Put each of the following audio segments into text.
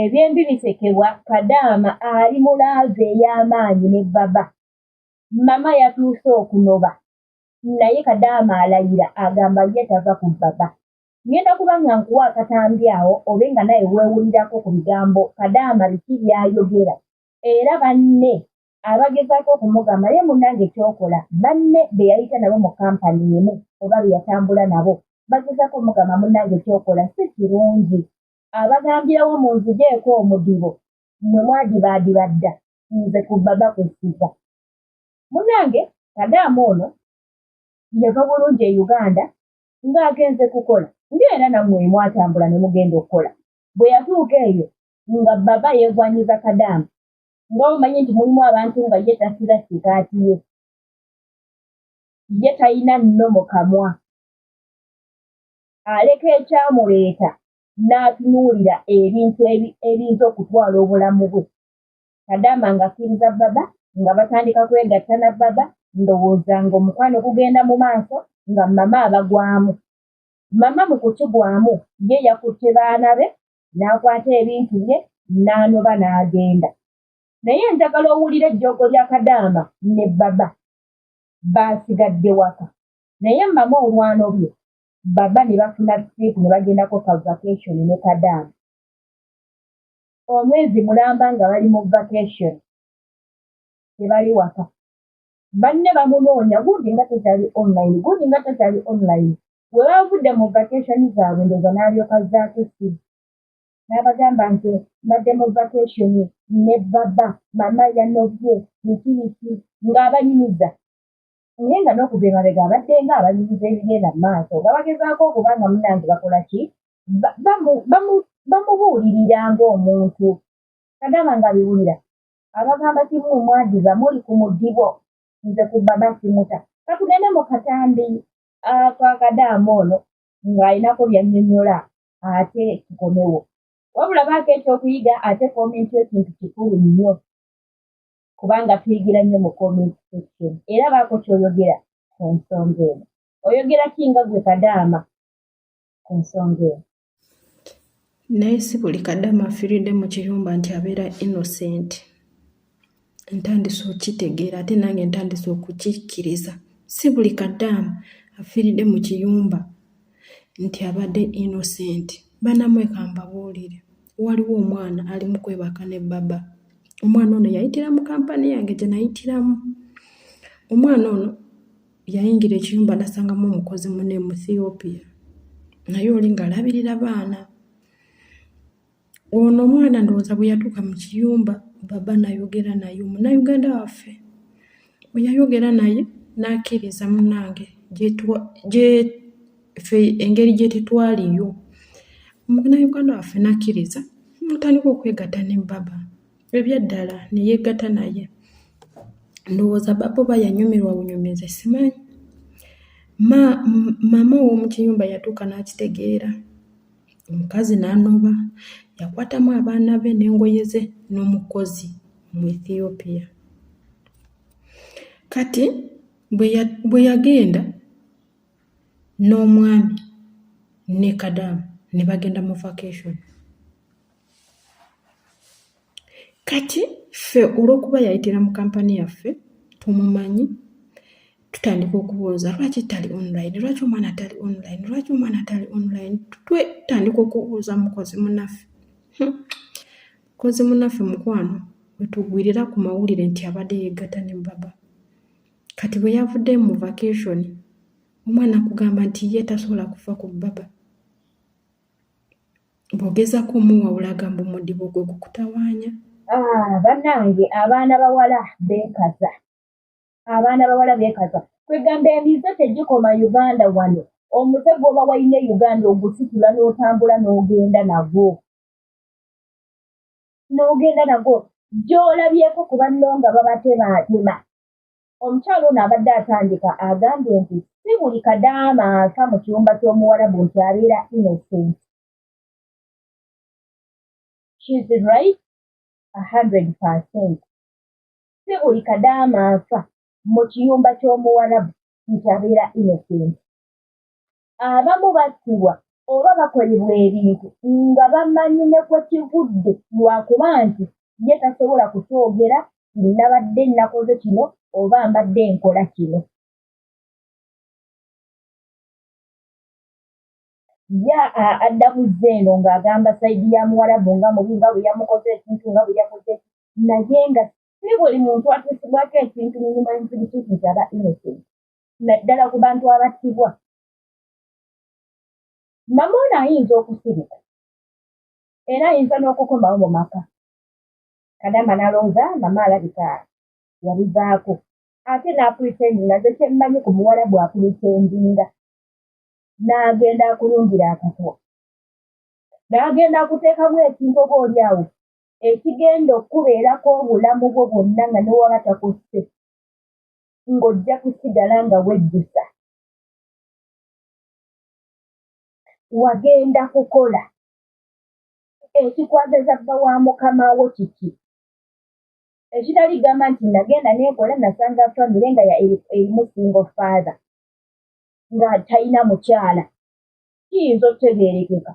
ebyembi bisekebwa Kadaama ali mu laavu ey'amaanyi ne baba. Mama yatuuse okunoba naye Kadaama alayira agamba ye tava ku baba. Ngenda kuba nga nkuwa akatambi awo obe nga naye weewulirako ku bigambo Kadaama biki by'ayogera era banne abagezaako okumugamba naye munnange kyokola banne be yayita nabo mu kampani emu oba be yatambula nabo bagezaako omugamba munnange kyokola si kirungi. Abagambirawo mu nzigyeko omudibo mwe mwadibaadibadda nze ku baba kwesiga. Munnange Kadaama ono yava bulungi e Uganda ng'agenze kukola ng'era nammwe mwatambula ne mugenda okukola. Bwe yatuuka eyo nga baba yeegwanyiza Kadaama nga mumanyi nti mulimu abantu nga ye tasira sikaati ye talina nno mu kamwa aleka ekyamuleeta n'atunuulira ebintu ebiyinza okutwala obulamu bwe. Kadaama ng'akkiriza baba nga batandika kwegatta na baba ndowooza ng'omukwano gugenda mu maaso nga mama abagwamu. Mama mu kukigwamu ye yakutte baana be n'akwata ebintu bye n'anoba n'agenda. Naye njagala owulire ejjoogo lya Kadaama ne baba baasigadde waka. Naye mama olwanobye baba ne bafuna trip ne bagendako ka vacation ne Kadaama. Omwezi mulamba nga bali mu vacation tebali waka. Banne bamunoonya gundi nga tetali online. We bavudde mu vacation zaabwe ndowooza n'alyoka azzaako essimu. N'abagamba nti mbadde mu vacation ne baba, mama yanobye, biki ng'abanyumiza. Naye nga n'okuva emabega abadde ng'abanyumiza ebigenda mu maaso nga bagezaako okuba nga munnange bakola ki? Bamubuulirira ng'omuntu. Kadaama ng'abiwulira abagamba ti mwadiba muli ku mudibo nze ku baba simuta. Katugende mu katambi ka Kadaama ono ng'alinako by'annyonnyola ate tukomewo. Wabula baako ekyokuyiga ate komenti ekintu kikulu nnyo kubanga tuyigira nnyo mu comment section era baako ky'oyogera ku nsonga eno. Oyogera ki nga gwe Kadaama ku nsonga eno? Naye si buli Kadaama afiiridde mu kiyumba nti abeera innocent. Ntandise okitegeera ate nange ntandise okukikkiriza. Si buli Kadaama afiiridde mu kiyumba nti abadde innocent. Bannamwe ka mbabuulire, waliwo omwana ali mu kwebaka ne baba. Omwana ono yayitira mu kampani yange gye nayitiramu. Omwana ono yayingira ekiyumba n'asangamu omukozi munne mu Ethiopia. Naye oli ng'alabirira baana. Ono omwana ndowooza bwe yatuuka mu kiyumba baba n'ayogera naye Omunnayuganda waffe. Bwe yayogera naye n'akkiriza munnange engeri gye tetwaliyo. Omunnayuganda waffe n'akkiriza n'atandika okwegatta ne baba. Ebyaddala ne yeegatta naye. Ndowooza baba oba yanyumirwa bunyumizi simanyi. Mama ow'omu kiyumba yatuuka n'akitegeera. Omukazi n'anoba yakwatamu abaana be n'engoye ze n'omukozi mu Ethiopia. Kati bwe yagenda n'omwami ne Kadaama ne bagenda mu vacation. Kati ffe olw'okuba yayitira mu kampani yaffe tumumanyi tutandika okubuuza lwaki tali online, lwaki omwana tali online, lwaki omwana tali online. Tutandika okubuuza mukozi munnaffe. Mukozi munnaffe mukwano bwe tugwirira ku mawulire nti abadde yeegatta ne baba. Kati bwe yavudde mu vacation omwana akugamba nti ye tasobola kufa ku baba. Bw'ogezaako omuwawula agamba omudibo gwe gukutawaanya. Bannange abaana bawala beekaza. Kwegamba emize tegikoma Uganda wano. Omuze gw'oba walina Uganda ogusitula n'otambula n'ogenda nagwo. Gy'olabyeko ku banno nga babatematema. Omukyalo ono abadde atandika agambye nti si buli Kadaama afa mu kiyumba ky'Omuwarabu nti abeera innocent. She's right 100%. Si buli Kadaama afa mu kiyumba ky'Omuwarabu nti abeera innocent. Abamu battibwa oba bakolebwa ebintu nga bamanyi ne kwe kivudde lwakuba nti ye tasobola kukyogera nabadde nakoze kino oba mbadde nkola kino. Ye adda buzze eno ng'agamba sayidi ya Muwarabu nga mubi nga bwe yamukoze ekintu nga bwe yakoze naye nga si buli muntu atuusibwako ekintu n'imanyisibituuti nti aba innocent naddala ku bantu abattibwa. Mama ono ayinza okusirika era ayinza n'okukomawo mu maka. Kadama n'alowooza mama alabika yabivaako ate n'apulitendinga nze kyemmanyi ku Muwarabu apulitendinga n'agenda akulungira akatwa n'agenda akuteekamu ekintu oba oli awo ekigenda okubeerako obulamu bwo bwonna nga ne waba takusse ng'ojja kusigala nga wejjusa. Wagenda kukola ekikwageza bba wa mukama wo kiki ekitali gamba nti nagenda nenkola nasanga famire nga erimu single father nga talina mukyala kiyinza okutegeerekeka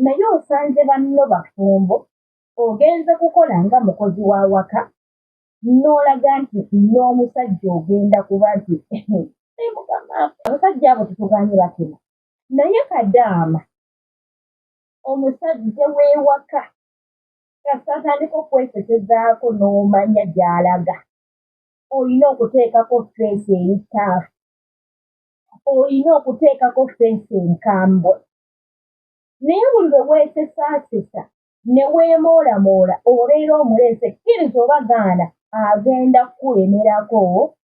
naye osanze banno bafumbo ogenze kukola nga mukozi wa waka n'olaga nti n'omusajja ogenda kuba nti mukama abasajja abo tetuganye batema naye Kadaama omusajja w'ewaka kasatandika okwesesezaako n'omanya gy'alaga olina okuteekako feesi eyitaafu olina okuteekako feesi enkambwe naye buli lwe weesesaasesa ne weemoolamoola obeera omuleese kkiriza oba gaana agenda kukulemerako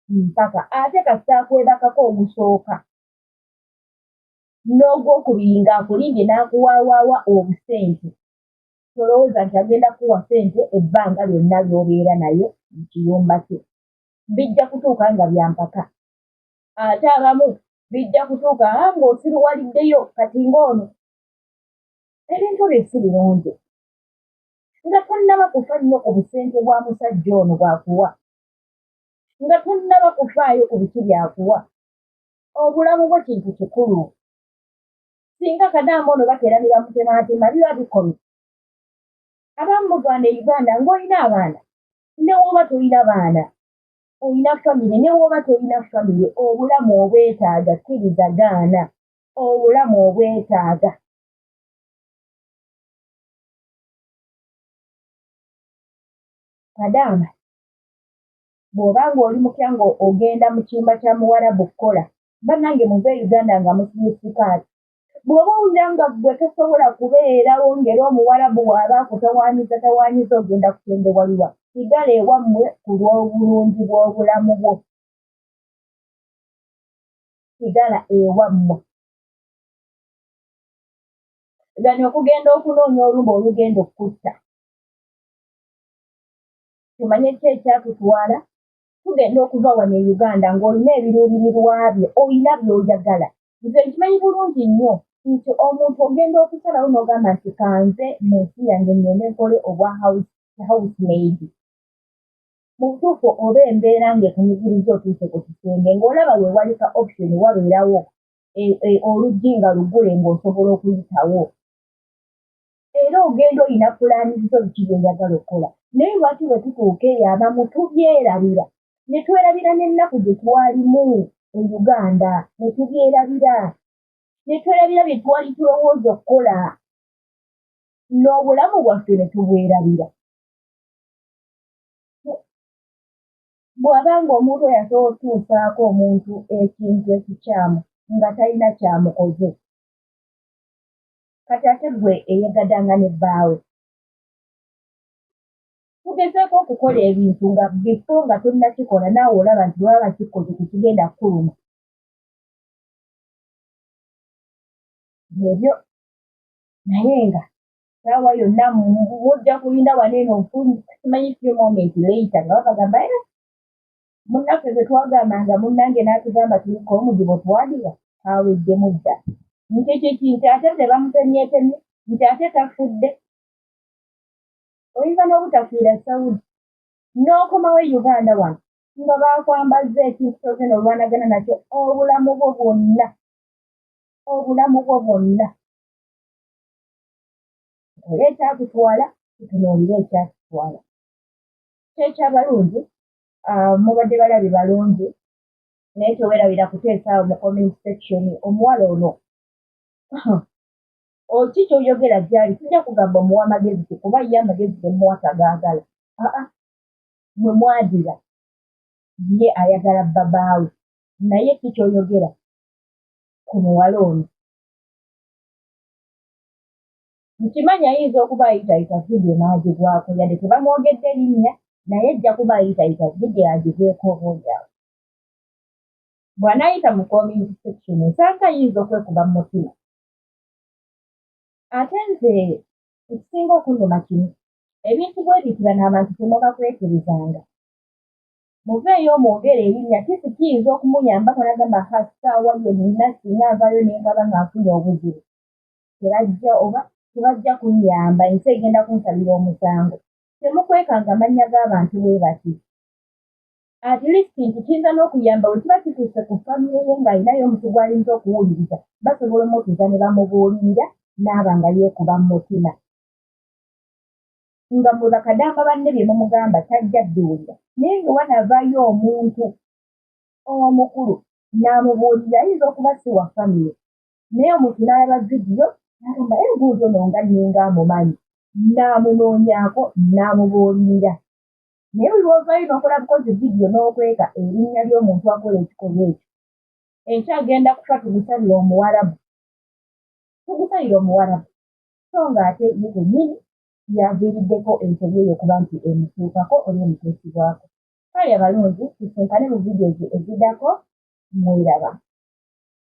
mpaka ate kasitaakwebakako ogusooka n'ogwokubiri ng'akulimbye n'akuwaawaawa obusente tolowooza nti agenda kuwa ssente ebbanga lyonna ly'obeera nayo mu kiyumba kye bijja kutuuka nga byampaka ate abamu bijja kutuuka ng'osiruwaliddeyo kati ng'ono ebintu bye si birungi nga tonnaba kufa nnyo ku busente bwa musajja ono bw'akuwa nga tonnaba kufaayo ku biki byakuwa obulamu bwo kintu kikulu singa Kadaama ono bateeranira mutemaatema biba bikomye abamu muganda e Uganda ng'olina abaana ne w'oba tolina baana olina famire ne w'oba tolina famire obulamu obwetaaga kkiriza gaana obulamu obwetaaga. Kadaama bw'oba ng'oli mutya ng'ogenda mu kiyumba kya Muwarabu kukola bannange muve Uganda nga musibye sikaati bw'oba owulira nga ggwe tosobola kubeerawo ng'era Omuwarabu bw'aba akutawaanyiza ogenda kutendewalirwa sigala ewammwe ku lw'obulungi bw'obulamu bwo sigala ewammwe. Gano okugenda okunoonya olumba olugenda okukutta tumanye ki ekyatutwala tugenda okuva wano e Uganda ng'olina ebiruubirirwa byo olina by'oyagala nze nkimanyi bulungi nnyo nti omuntu ogenda okusalawo n'ogamba nti kanze mu nsi yange ngende nkole obwa housemaid mu butuufu oba embeera ng'ekunyigiriza otuuse ku kisenge ng'olaba we walika option wabeerawo oluggi nga lugule ng'osobola okuyitawo era ogenda olina pulaanizo biki by'oyagala okukola naye lwaki bwe tutuuka eyo abamu tubyerabira ne twerabira n'ennaku gye twalimu e Uganda ne tubyerabira ne twerabira bye twali tulowooza okukola n'obulamu bwaffe ne tubwerabira. Bw'aba ng'omuntu oyo asobola okutuusaako omuntu ekintu ekikyamu nga talina kyamukoze kati ate ggwe eyegadanga ne bbaawe tugezeeko okukola ebintu nga bifo nga tonnakikola naawe olaba nti bwaba kikoze tekigenda kukuluma ebyo naye nga saawa yonna mujja kulinda wano eno simanyi few moment later nga babagamba munnaffe ze twagambanga munnange n'atugamba tuliko omudibo twadira awedde mudda nti kiki nti ate tebamutemyetemye nti ate tafudde oyinza n'obutafiira Saudi n'okomawo e Uganda wano nga baakwambazza ekintu kyogenda olwanagana nakyo obulamu bwo bwonna obulamu bwo bwonna. Ole ekyakutwala, tutunuulire ekyakutwala. Kyekyabalungi, mubadde balabi balungi, naye teweerabira kuteesaawo mu comment section omuwala ono. Ki ky'oyogera gy'ali, tujja kugamba omuwa amagezi kuba ye amagezi gemuwa tagaagala. Mwe mwadira, ye ayagala babaawe, naye ki ky'oyogera ku muwala ono? Nkimanyi ayinza okuba ayitayita vidiyo n'agigwako, yadde tebamwogedde linnya, naye ajja kuba ayitayita vidiyo agigeeko oboolyawo. Bw'anaayita mu comment section nsanga ayinza okwekuba mu mutima. Ate nze ekisinga okunnuma kino, ebintu bwe biti bano abantu temubakwekirizanga. Muveeyo mwogere erinnya, kisi kiyinza okumuyambako n'agamba ssaawa yonna singa nvaayo ne nkaba ng'afunye obuzibu. Tebajja oba tebajja kunnyamba, ensi egenda kunsalira omusango. Temukwekanga amannya g'abantu bwe bati. At least nti kiyinza n'okuyamba bwe kiba kituuse ku famire ye ng'alinayo omuntu gw'ayinza okuwuliriza, basobola omutuuza ne bamubuulirira n'aba nga yeekuba mu mutima. Nga mwe bakadaama banne bye mumugamba tajja dduulira, naye nga wanaavaayo omuntu omukulu n'amubuulirira, ayinza okuba si wa famire, naye omuntu n'alaba vidiyo n'agamba gundi ono nga nninga amumanyi, n'amunoonyaako n'amubuulirira. Naye buli lw'ovaayo n'okola bukozi vidiyo n'okweka erinnya ly'omuntu akola ekikolwa ekyo, ekyagenda kufa tugusalira Omuwarabu, so ng'ate ye kennyini yaviiriddeko ensobi eyo okuba nti emutuukako oba emutuusibwako. Kale abalungi, tusinkane mu vidiyo eziddako, mweraba.